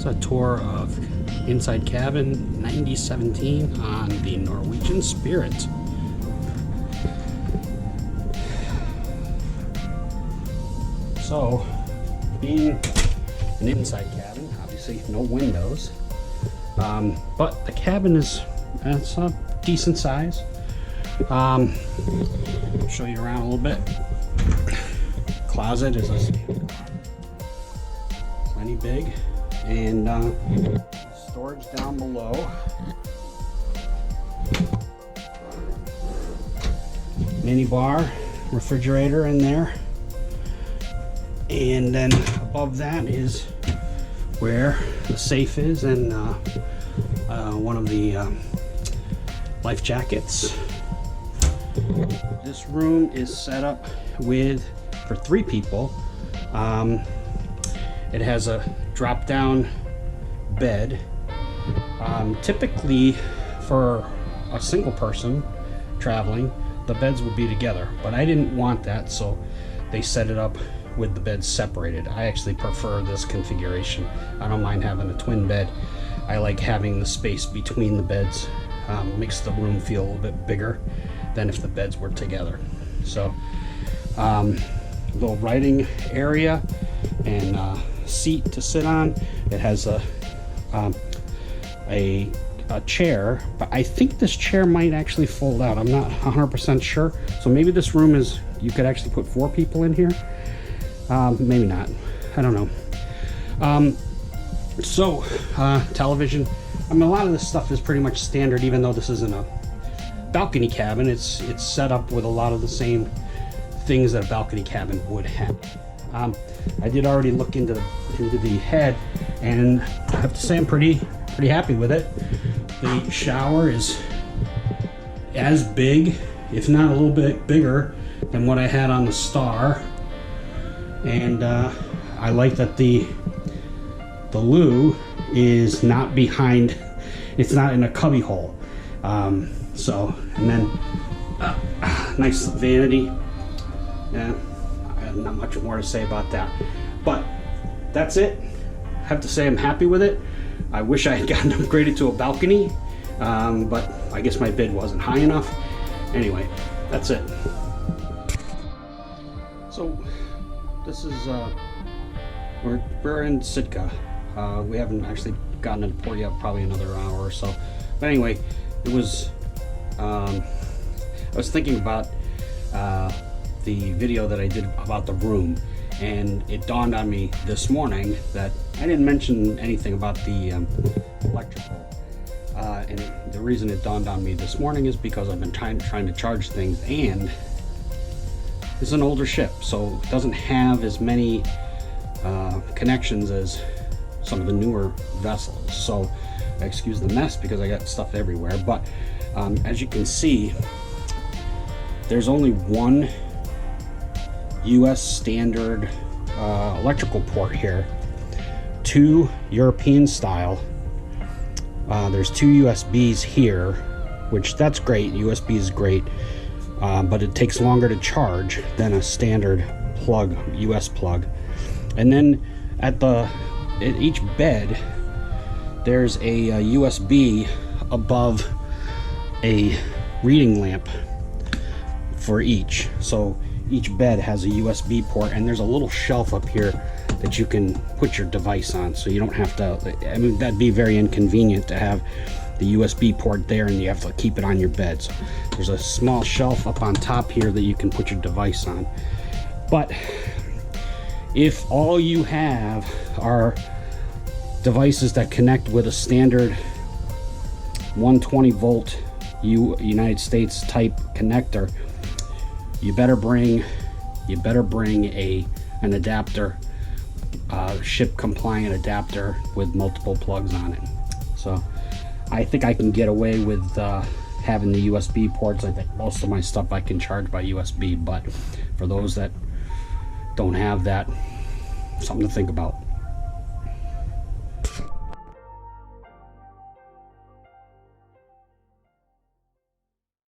It's a tour of inside cabin 9017 on the Norwegian Spirit. So, being an inside cabin, obviously no windows, but the cabin is it's a decent size. Show you around a little bit. Closet is plenty big, and storage down below. Mini bar, refrigerator in there, and then above that is where the safe is, and one of the life jackets. This room is set up for 3 people. It has a drop-down bed. Typically, for a single person traveling, the beds would be together, but I didn't want that, so they set it up with the beds separated. I actually prefer this configuration. I don't mind having a twin bed. I like having the space between the beds. Makes the room feel a little bit bigger than if the beds were together. So, little writing area and seat to sit on. It has a chair, but I think this chair might actually fold out. I'm not 100% sure. So maybe this room is, you could actually put 4 people in here. Maybe not. I don't know. Television. I mean, a lot of this stuff is pretty much standard, even though this isn't a balcony cabin. It's set up with a lot of the same things that a balcony cabin would have. I did already look into the head, and I have to say I'm pretty happy with it. The shower is as big, if not a little bit bigger, than what I had on the Star, and I like that the loo is not behind. It's not in a cubby hole. And then nice vanity. Yeah, not much more to say about that, but that's it. I have to say I'm happy with it. I wish I had gotten upgraded to a balcony, but I guess my bid wasn't high enough. Anyway, that's it. So this is we're in Sitka. We haven't actually gotten to port yet, probably another hour or so. But anyway, it was I was thinking about the video that I did about the room, and it dawned on me this morning that I didn't mention anything about the electrical. And the reason it dawned on me this morning is because I've been trying to charge things, and it's an older ship, so it doesn't have as many connections as some of the newer vessels. So excuse the mess because I got stuff everywhere, but as you can see, there's only one US standard electrical port here, 2 European style. There's 2 USBs here, which that's great. USB is great, but it takes longer to charge than a standard plug, US plug. And then at each bed, there's a USB above a reading lamp for each. So each bed has a USB port, and there's a little shelf up here that you can put your device on, so you don't have to, I mean, that'd be very inconvenient to have the USB port there and you have to keep it on your bed. So there's a small shelf up on top here that you can put your device on. But if all you have are devices that connect with a standard 120 volt United States type connector, you better bring an adapter, ship compliant adapter with multiple plugs on it. So I think I can get away with having the USB ports. I think most of my stuff I can charge by USB, but for those that don't have that, something to think about.